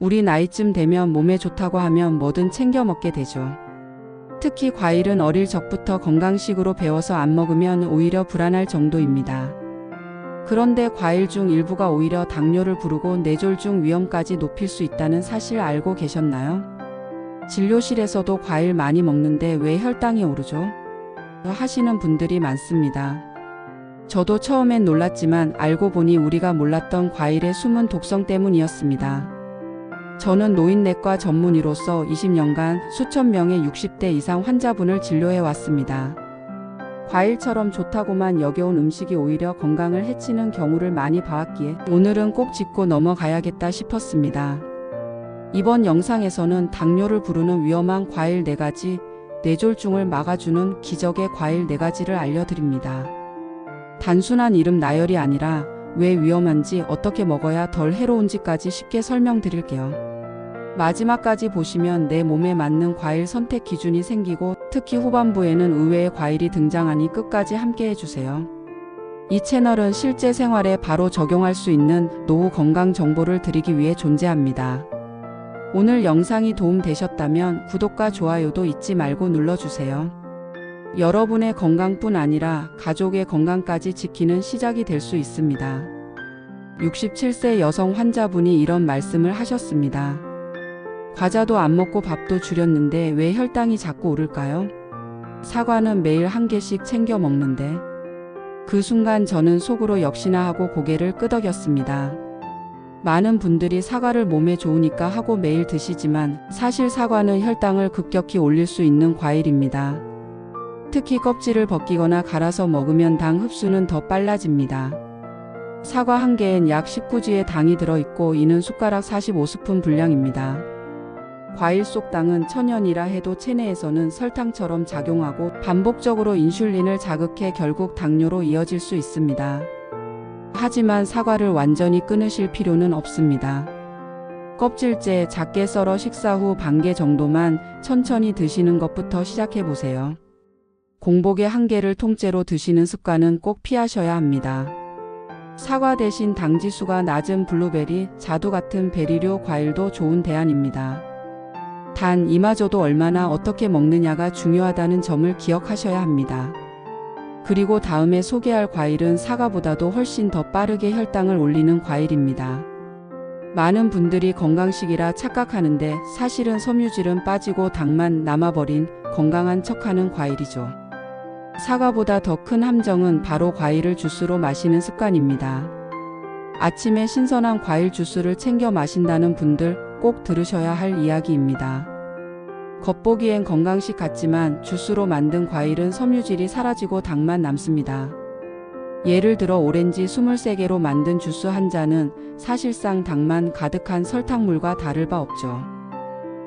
우리 나이쯤 되면 몸에 좋다고 하면 뭐든 챙겨 먹게 되죠. 특히 과일은 어릴 적부터 건강식으로 배워서 안 먹으면 오히려 불안할 정도입니다. 그런데 과일 중 일부가 오히려 당뇨를 부르고 뇌졸중 위험까지 높일 수 있다는 사실 알고 계셨나요? 진료실에서도 과일 많이 먹는데 왜 혈당이 오르죠? 하시는 분들이 많습니다. 저도 처음엔 놀랐지만 알고 보니 우리가 몰랐던 과일의 숨은 독성 때문이었습니다. 저는 노인내과 전문의로서 20년간 수천 명의 60대 이상 환자분을 진료해 왔습니다. 과일처럼 좋다고만 여겨온 음식이 오히려 건강을 해치는 경우를 많이 봐왔기에 오늘은 꼭 짚고 넘어가야겠다 싶었습니다. 이번 영상에서는 당뇨를 부르는 위험한 과일 4가지, 뇌졸중을 막아주는 기적의 과일 4가지를 알려드립니다. 단순한 이름 나열이 아니라 왜 위험한지, 어떻게 먹어야 덜 해로운지까지 쉽게 설명드릴게요. 마지막까지 보시면 내 몸에 맞는 과일 선택 기준이 생기고 특히 후반부에는 의외의 과일이 등장하니 끝까지 함께 해주세요. 이 채널은 실제 생활에 바로 적용할 수 있는 노후 건강 정보를 드리기 위해 존재합니다. 오늘 영상이 도움되셨다면 구독과 좋아요도 잊지 말고 눌러주세요. 여러분의 건강뿐 아니라 가족의 건강까지 지키는 시작이 될 수 있습니다. 67세 여성 환자분이 이런 말씀을 하셨습니다. 과자도 안 먹고 밥도 줄였는데 왜 혈당이 자꾸 오를까요? 사과는 매일 1개씩 챙겨 먹는데. 그 순간 저는 속으로 역시나 하고 고개를 끄덕였습니다. 많은 분들이 사과를 몸에 좋으니까 하고 매일 드시지만 사실 사과는 혈당을 급격히 올릴 수 있는 과일입니다. 특히 껍질을 벗기거나 갈아서 먹으면 당 흡수는 더 빨라집니다. 사과 1개엔 약 19g의 당이 들어있고 이는 숟가락 45스푼 분량입니다. 과일 속 당은 천연이라 해도 체내에서는 설탕처럼 작용하고 반복적으로 인슐린을 자극해 결국 당뇨로 이어질 수 있습니다. 하지만 사과를 완전히 끊으실 필요는 없습니다. 껍질째 작게 썰어 식사 후 반 개 정도만 천천히 드시는 것부터 시작해보세요. 공복에 1개를 통째로 드시는 습관은 꼭 피하셔야 합니다. 사과 대신 당지수가 낮은 블루베리, 자두 같은 베리류 과일도 좋은 대안입니다. 단 이마저도 얼마나 어떻게 먹느냐가 중요하다는 점을 기억하셔야 합니다. 그리고 다음에 소개할 과일은 사과보다도 훨씬 더 빠르게 혈당을 올리는 과일입니다. 많은 분들이 건강식이라 착각하는데 사실은 섬유질은 빠지고 당만 남아버린 건강한 척하는 과일이죠. 사과보다 더 큰 함정은 바로 과일을 주스로 마시는 습관입니다. 아침에 신선한 과일 주스를 챙겨 마신다는 분들 꼭 들으셔야 할 이야기입니다. 겉보기엔 건강식 같지만 주스로 만든 과일은 섬유질이 사라지고 당만 남습니다. 예를 들어 오렌지 23개로 만든 주스 한 잔은 사실상 당만 가득한 설탕물과 다를 바 없죠.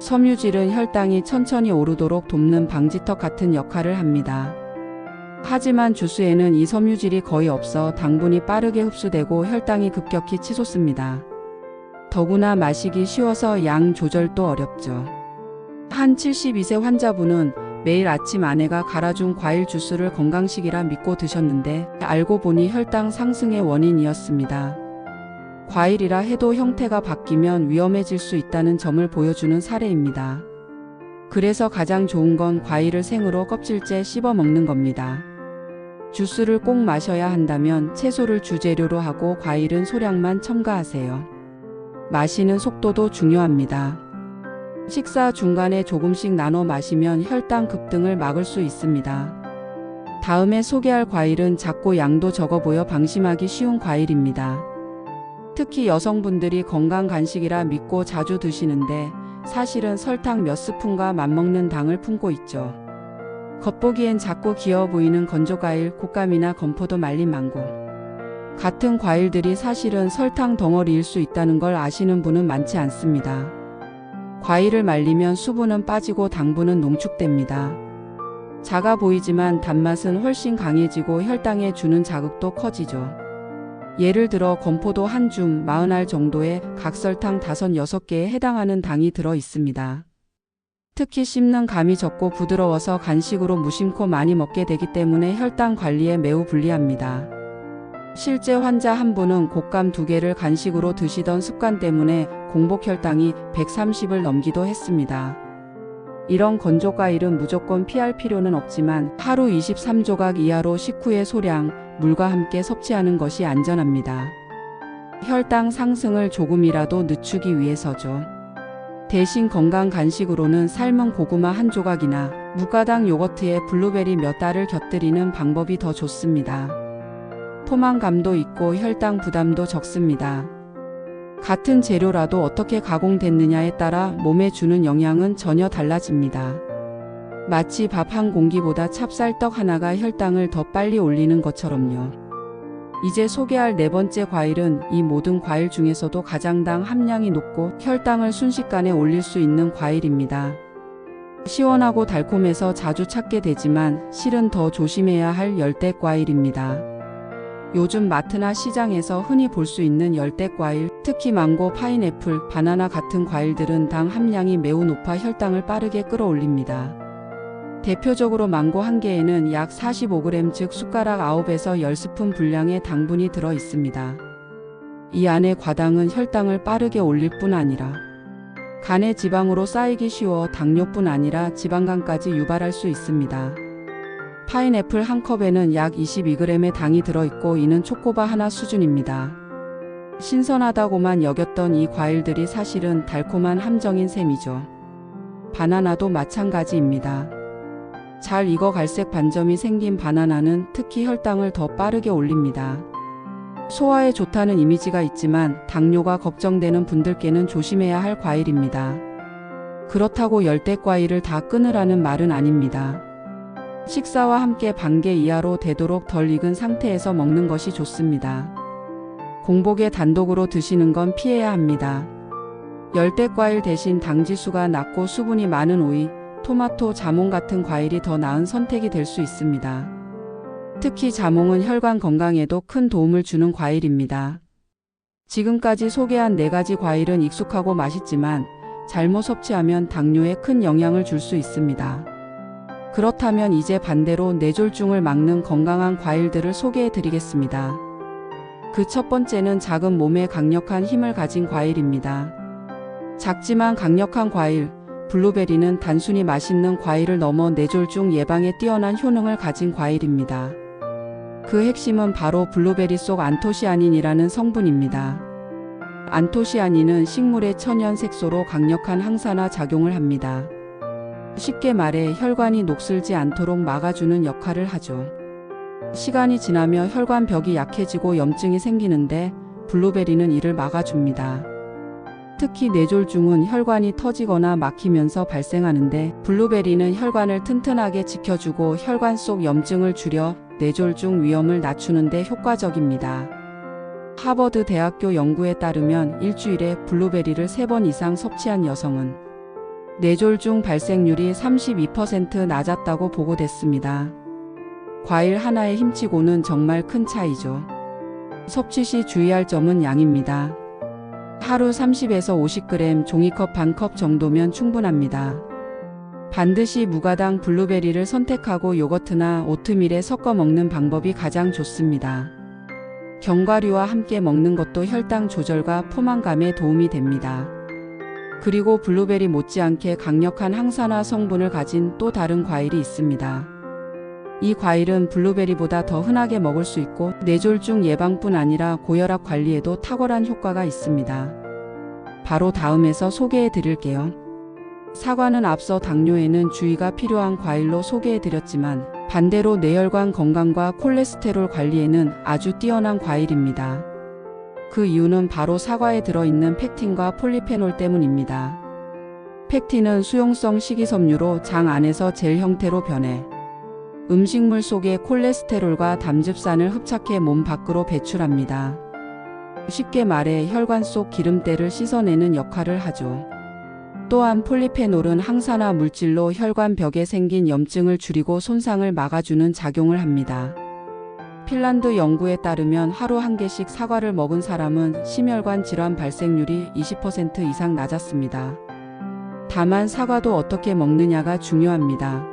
섬유질은 혈당이 천천히 오르도록 돕는 방지턱 같은 역할을 합니다. 하지만 주스에는 이 섬유질이 거의 없어 당분이 빠르게 흡수되고 혈당이 급격히 치솟습니다. 더구나 마시기 쉬워서 양 조절도 어렵죠. 한 72세 환자분은 매일 아침 아내가 갈아준 과일 주스를 건강식이라 믿고 드셨는데 알고 보니 혈당 상승의 원인이었습니다. 과일이라 해도 형태가 바뀌면 위험해질 수 있다는 점을 보여주는 사례입니다. 그래서 가장 좋은 건 과일을 생으로 껍질째 씹어 먹는 겁니다. 주스를 꼭 마셔야 한다면 채소를 주재료로 하고 과일은 소량만 첨가하세요. 마시는 속도도 중요합니다. 식사 중간에 조금씩 나눠 마시면 혈당 급등을 막을 수 있습니다. 다음에 소개할 과일은 작고 양도 적어 보여 방심하기 쉬운 과일입니다. 특히 여성분들이 건강 간식이라 믿고 자주 드시는데 사실은 설탕 몇 스푼과 맞먹는 당을 품고 있죠. 겉보기엔 작고 귀여워 보이는 건조과일, 곶감이나 건포도, 말린 망고 같은 과일들이 사실은 설탕 덩어리일 수 있다는 걸 아시는 분은 많지 않습니다. 과일을 말리면 수분은 빠지고 당분은 농축됩니다. 작아 보이지만 단맛은 훨씬 강해지고 혈당에 주는 자극도 커지죠. 예를 들어 건포도 한 줌 40알 정도의 각설탕 5, 6개에 해당하는 당이 들어 있습니다. 특히 씹는 감이 적고 부드러워서 간식으로 무심코 많이 먹게 되기 때문에 혈당 관리에 매우 불리합니다. 실제 환자 한 분은 곶감 2개를 간식으로 드시던 습관 때문에 공복 혈당이 130을 넘기도 했습니다. 이런 건조 과일은 무조건 피할 필요는 없지만 하루 23조각 이하로 식후의 소량, 물과 함께 섭취하는 것이 안전합니다. 혈당 상승을 조금이라도 늦추기 위해서죠. 대신 건강 간식으로는 삶은 고구마 1조각이나 무가당 요거트에 블루베리 몇 알을 곁들이는 방법이 더 좋습니다. 포만감도 있고 혈당 부담도 적습니다. 같은 재료라도 어떻게 가공됐느냐에 따라 몸에 주는 영향은 전혀 달라집니다. 마치 밥 한 공기보다 찹쌀떡 하나가 혈당을 더 빨리 올리는 것처럼요. 이제 소개할 네 번째 과일은 이 모든 과일 중에서도 가장 당 함량이 높고 혈당을 순식간에 올릴 수 있는 과일입니다. 시원하고 달콤해서 자주 찾게 되지만 실은 더 조심해야 할 열대 과일입니다. 요즘 마트나 시장에서 흔히 볼 수 있는 열대 과일, 특히 망고, 파인애플, 바나나 같은 과일들은 당 함량이 매우 높아 혈당을 빠르게 끌어올립니다. 대표적으로 망고 한 개에는 약 45g 즉 숟가락 9에서 10스푼 분량의 당분이 들어 있습니다. 이 안의 과당은 혈당을 빠르게 올릴 뿐 아니라 간의 지방으로 쌓이기 쉬워 당뇨뿐 아니라 지방간까지 유발할 수 있습니다. 파인애플 한 컵에는 약 22g의 당이 들어있고 이는 초코바 하나 수준입니다. 신선하다고만 여겼던 이 과일들이 사실은 달콤한 함정인 셈이죠. 바나나도 마찬가지입니다. 잘 익어 갈색 반점이 생긴 바나나는 특히 혈당을 더 빠르게 올립니다. 소화에 좋다는 이미지가 있지만 당뇨가 걱정되는 분들께는 조심해야 할 과일입니다. 그렇다고 열대 과일을 다 끊으라는 말은 아닙니다. 식사와 함께 반개 이하로 되도록 덜 익은 상태에서 먹는 것이 좋습니다. 공복에 단독으로 드시는 건 피해야 합니다. 열대과일 대신 당지수가 낮고 수분이 많은 오이, 토마토, 자몽 같은 과일이 더 나은 선택이 될 수 있습니다. 특히 자몽은 혈관 건강에도 큰 도움을 주는 과일입니다. 지금까지 소개한 4가지 과일은 익숙하고 맛있지만 잘못 섭취하면 당뇨에 큰 영향을 줄 수 있습니다. 그렇다면 이제 반대로 뇌졸중을 막는 건강한 과일들을 소개해 드리겠습니다. 그 첫 번째는 작은 몸에 강력한 힘을 가진 과일입니다. 작지만 강력한 과일, 블루베리는 단순히 맛있는 과일을 넘어 뇌졸중 예방에 뛰어난 효능을 가진 과일입니다. 그 핵심은 바로 블루베리 속 안토시아닌이라는 성분입니다. 안토시아닌은 식물의 천연 색소로 강력한 항산화 작용을 합니다. 쉽게 말해 혈관이 녹슬지 않도록 막아주는 역할을 하죠. 시간이 지나며 혈관벽이 약해지고 염증이 생기는데 블루베리는 이를 막아줍니다. 특히 뇌졸중은 혈관이 터지거나 막히면서 발생하는데 블루베리는 혈관을 튼튼하게 지켜주고 혈관 속 염증을 줄여 뇌졸중 위험을 낮추는 데 효과적입니다. 하버드 대학교 연구에 따르면 일주일에 블루베리를 3번 이상 섭취한 여성은 뇌졸중 발생률이 32% 낮았다고 보고됐습니다. 과일 하나에 힘치고는 정말 큰 차이죠. 섭취 시 주의할 점은 양입니다. 하루 30에서 50g 종이컵 반컵 정도면 충분합니다. 반드시 무가당 블루베리를 선택하고 요거트나 오트밀에 섞어 먹는 방법이 가장 좋습니다. 견과류와 함께 먹는 것도 혈당 조절과 포만감에 도움이 됩니다. 그리고 블루베리 못지않게 강력한 항산화 성분을 가진 또 다른 과일이 있습니다. 이 과일은 블루베리보다 더 흔하게 먹을 수 있고 뇌졸중 예방뿐 아니라 고혈압 관리에도 탁월한 효과가 있습니다. 바로 다음에서 소개해 드릴게요. 사과는 앞서 당뇨에는 주의가 필요한 과일로 소개해 드렸지만 반대로 뇌혈관 건강과 콜레스테롤 관리에는 아주 뛰어난 과일입니다. 그 이유는 바로 사과에 들어있는 펙틴과 폴리페놀 때문입니다. 펙틴은 수용성 식이섬유로 장 안에서 젤 형태로 변해 음식물 속의 콜레스테롤과 담즙산을 흡착해 몸 밖으로 배출합니다. 쉽게 말해 혈관 속 기름때를 씻어내는 역할을 하죠. 또한 폴리페놀은 항산화 물질로 혈관 벽에 생긴 염증을 줄이고 손상을 막아주는 작용을 합니다. 핀란드 연구에 따르면 하루 1개씩 사과를 먹은 사람은 심혈관 질환 발생률이 20% 이상 낮았습니다. 다만 사과도 어떻게 먹느냐가 중요합니다.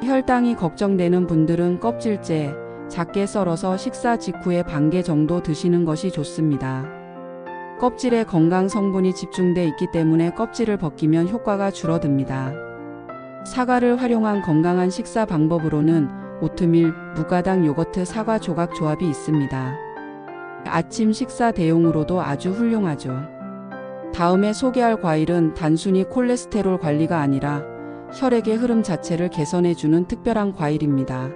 혈당이 걱정되는 분들은 껍질째, 작게 썰어서 식사 직후에 반 개 정도 드시는 것이 좋습니다. 껍질에 건강 성분이 집중돼 있기 때문에 껍질을 벗기면 효과가 줄어듭니다. 사과를 활용한 건강한 식사 방법으로는 오트밀, 무가당 요거트 사과 조각 조합이 있습니다. 아침 식사 대용으로도 아주 훌륭하죠. 다음에 소개할 과일은 단순히 콜레스테롤 관리가 아니라 혈액의 흐름 자체를 개선해주는 특별한 과일입니다.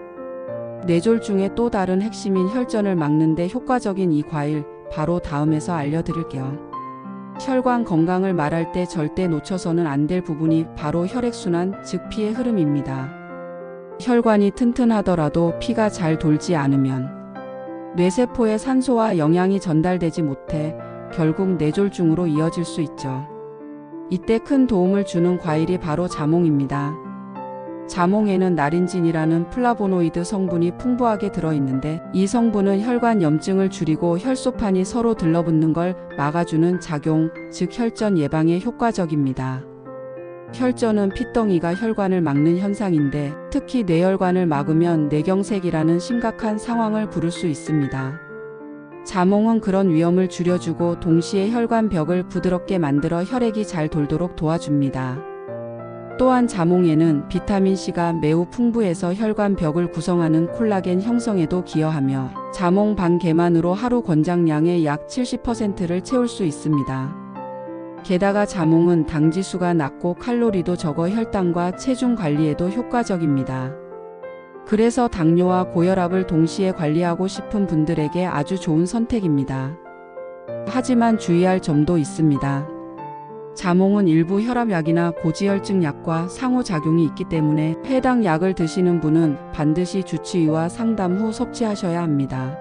뇌졸중의 또 다른 핵심인 혈전을 막는 데 효과적인 이 과일, 바로 다음에서 알려드릴게요. 혈관 건강을 말할 때 절대 놓쳐서는 안 될 부분이 바로 혈액순환, 즉 피의 흐름입니다. 혈관이 튼튼하더라도 피가 잘 돌지 않으면 뇌세포에 산소와 영양이 전달되지 못해 결국 뇌졸중으로 이어질 수 있죠. 이때 큰 도움을 주는 과일이 바로 자몽입니다. 자몽에는 나린진이라는 플라보노이드 성분이 풍부하게 들어있는데 이 성분은 혈관 염증을 줄이고 혈소판이 서로 들러붙는 걸 막아주는 작용, 즉 혈전 예방에 효과적입니다. 혈전은 핏덩이가 혈관을 막는 현상인데 특히 뇌혈관을 막으면 뇌경색이라는 심각한 상황을 부를 수 있습니다. 자몽은 그런 위험을 줄여주고 동시에 혈관 벽을 부드럽게 만들어 혈액이 잘 돌도록 도와줍니다. 또한 자몽에는 비타민C가 매우 풍부해서 혈관 벽을 구성하는 콜라겐 형성에도 기여하며 자몽 반 개만으로 하루 권장량의 약 70%를 채울 수 있습니다. 게다가 자몽은 당지수가 낮고 칼로리도 적어 혈당과 체중 관리에도 효과적입니다. 그래서 당뇨와 고혈압을 동시에 관리하고 싶은 분들에게 아주 좋은 선택입니다. 하지만 주의할 점도 있습니다. 자몽은 일부 혈압약이나 고지혈증 약과 상호작용이 있기 때문에 해당 약을 드시는 분은 반드시 주치의와 상담 후 섭취하셔야 합니다.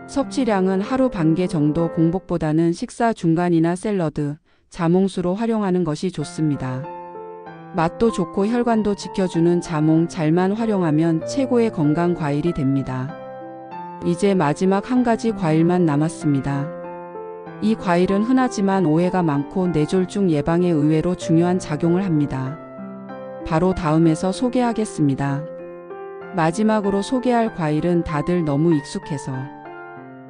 섭취량은 하루 반 개 정도 공복보다는 식사 중간이나 샐러드, 자몽수로 활용하는 것이 좋습니다. 맛도 좋고 혈관도 지켜주는 자몽 잘만 활용하면 최고의 건강 과일이 됩니다. 이제 마지막 한 가지 과일만 남았습니다. 이 과일은 흔하지만 오해가 많고 뇌졸중 예방에 의외로 중요한 작용을 합니다. 바로 다음에서 소개하겠습니다. 마지막으로 소개할 과일은 다들 너무 익숙해서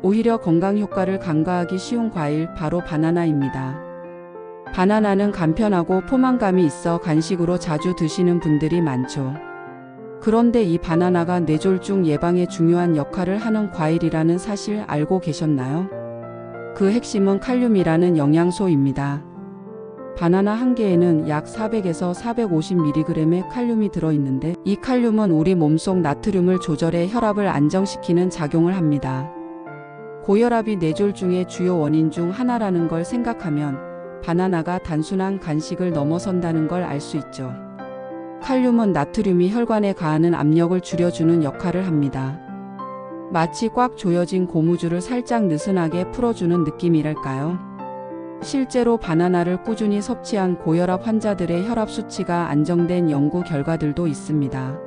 오히려 건강 효과를 간과하기 쉬운 과일, 바로 바나나입니다. 바나나는 간편하고 포만감이 있어 간식으로 자주 드시는 분들이 많죠. 그런데 이 바나나가 뇌졸중 예방에 중요한 역할을 하는 과일이라는 사실 알고 계셨나요? 그 핵심은 칼륨이라는 영양소입니다. 바나나 한 개에는 약 400에서 450mg의 칼륨이 들어있는데 이 칼륨은 우리 몸속 나트륨을 조절해 혈압을 안정시키는 작용을 합니다. 고혈압이 뇌졸중의 주요 원인 중 하나라는 걸 생각하면 바나나가 단순한 간식을 넘어선다는 걸 알 수 있죠. 칼륨은 나트륨이 혈관에 가하는 압력을 줄여주는 역할을 합니다. 마치 꽉 조여진 고무줄을 살짝 느슨하게 풀어주는 느낌이랄까요? 실제로 바나나를 꾸준히 섭취한 고혈압 환자들의 혈압 수치가 안정된 연구 결과들도 있습니다.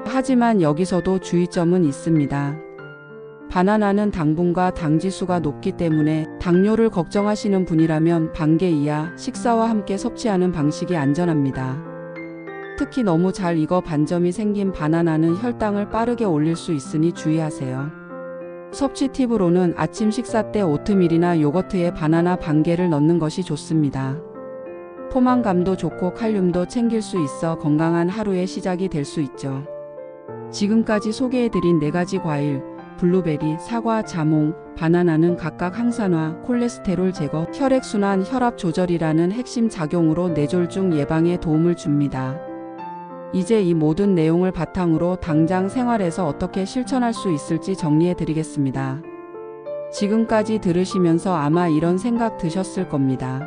하지만 여기서도 주의점은 있습니다. 바나나는 당분과 당지수가 높기 때문에 당뇨를 걱정하시는 분이라면 반 개 이하 식사와 함께 섭취하는 방식이 안전합니다. 특히 너무 잘 익어 반점이 생긴 바나나는 혈당을 빠르게 올릴 수 있으니 주의하세요. 섭취 팁으로는 아침 식사 때 오트밀이나 요거트에 바나나 반 개를 넣는 것이 좋습니다. 포만감도 좋고 칼륨도 챙길 수 있어 건강한 하루의 시작이 될 수 있죠. 지금까지 소개해드린 4가지 과일, 블루베리, 사과, 자몽, 바나나는 각각 항산화, 콜레스테롤 제거, 혈액순환, 혈압 조절이라는 핵심 작용으로 뇌졸중 예방에 도움을 줍니다. 이제 이 모든 내용을 바탕으로 당장 생활에서 어떻게 실천할 수 있을지 정리해 드리겠습니다. 지금까지 들으시면서 아마 이런 생각 드셨을 겁니다.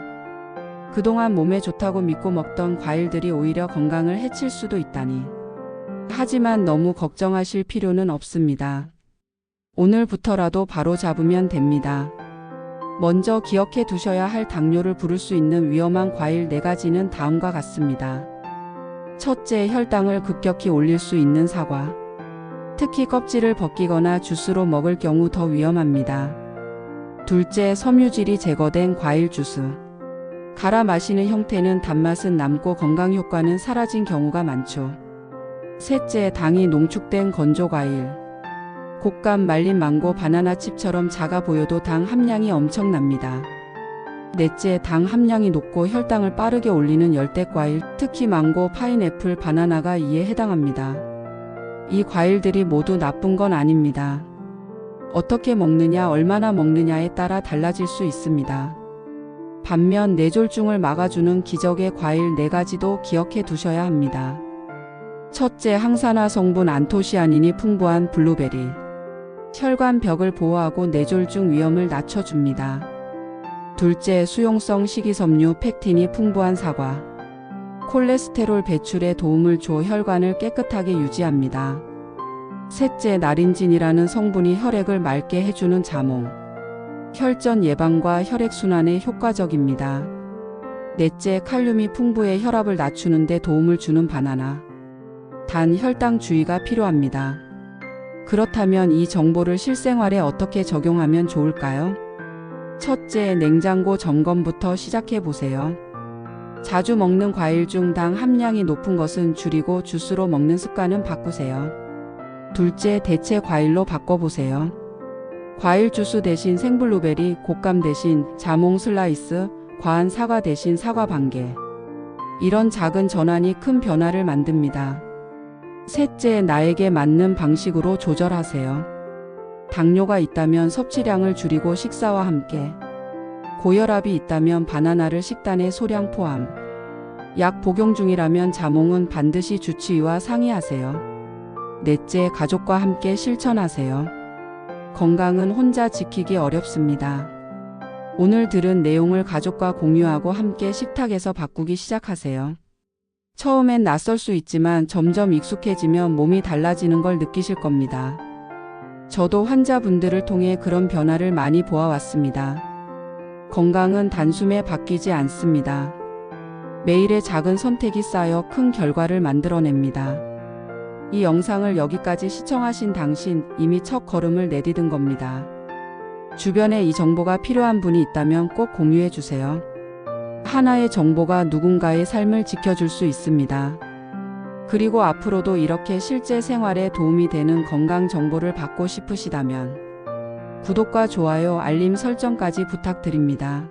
그동안 몸에 좋다고 믿고 먹던 과일들이 오히려 건강을 해칠 수도 있다니. 하지만 너무 걱정하실 필요는 없습니다. 오늘부터라도 바로 잡으면 됩니다. 먼저 기억해 두셔야 할 당뇨를 부를 수 있는 위험한 과일 4가지는 다음과 같습니다. 첫째, 혈당을 급격히 올릴 수 있는 사과. 특히 껍질을 벗기거나 주스로 먹을 경우 더 위험합니다. 둘째, 섬유질이 제거된 과일 주스. 갈아 마시는 형태는 단맛은 남고 건강 효과는 사라진 경우가 많죠. 셋째, 당이 농축된 건조 과일. 곶감 말린 망고 바나나 칩처럼 작아 보여도 당 함량이 엄청납니다. 넷째, 당 함량이 높고 혈당을 빠르게 올리는 열대과일, 특히 망고, 파인애플, 바나나가 이에 해당합니다. 이 과일들이 모두 나쁜 건 아닙니다. 어떻게 먹느냐, 얼마나 먹느냐에 따라 달라질 수 있습니다. 반면 뇌졸중을 막아주는 기적의 과일 4가지도 기억해 두셔야 합니다. 첫째, 항산화 성분 안토시아닌이 풍부한 블루베리. 혈관 벽을 보호하고 뇌졸중 위험을 낮춰줍니다. 둘째, 수용성 식이섬유 팩틴이 풍부한 사과. 콜레스테롤 배출에 도움을 줘 혈관을 깨끗하게 유지합니다. 셋째, 나린진이라는 성분이 혈액을 맑게 해주는 자몽. 혈전 예방과 혈액순환에 효과적입니다. 넷째, 칼륨이 풍부해 혈압을 낮추는 데 도움을 주는 바나나. 단 혈당 주의가 필요합니다. 그렇다면 이 정보를 실생활에 어떻게 적용하면 좋을까요? 첫째, 냉장고 점검부터 시작해 보세요. 자주 먹는 과일 중 당 함량이 높은 것은 줄이고 주스로 먹는 습관은 바꾸세요. 둘째, 대체 과일로 바꿔보세요. 과일 주스 대신 생블루베리, 곶감 대신 자몽 슬라이스, 과한 사과 대신 사과 반개. 이런 작은 전환이 큰 변화를 만듭니다. 셋째, 나에게 맞는 방식으로 조절하세요. 당뇨가 있다면 섭취량을 줄이고 식사와 함께. 고혈압이 있다면 바나나를 식단에 소량 포함. 약 복용 중이라면 자몽은 반드시 주치의와 상의하세요. 넷째, 가족과 함께 실천하세요. 건강은 혼자 지키기 어렵습니다. 오늘 들은 내용을 가족과 공유하고 함께 식탁에서 바꾸기 시작하세요. 처음엔 낯설 수 있지만 점점 익숙해지면 몸이 달라지는 걸 느끼실 겁니다. 저도 환자분들을 통해 그런 변화를 많이 보아왔습니다. 건강은 단숨에 바뀌지 않습니다. 매일의 작은 선택이 쌓여 큰 결과를 만들어냅니다. 이 영상을 여기까지 시청하신 당신, 이미 첫 걸음을 내디딘 겁니다. 주변에 이 정보가 필요한 분이 있다면 꼭 공유해 주세요. 하나의 정보가 누군가의 삶을 지켜줄 수 있습니다. 그리고 앞으로도 이렇게 실제 생활에 도움이 되는 건강 정보를 받고 싶으시다면 구독과 좋아요, 알림 설정까지 부탁드립니다.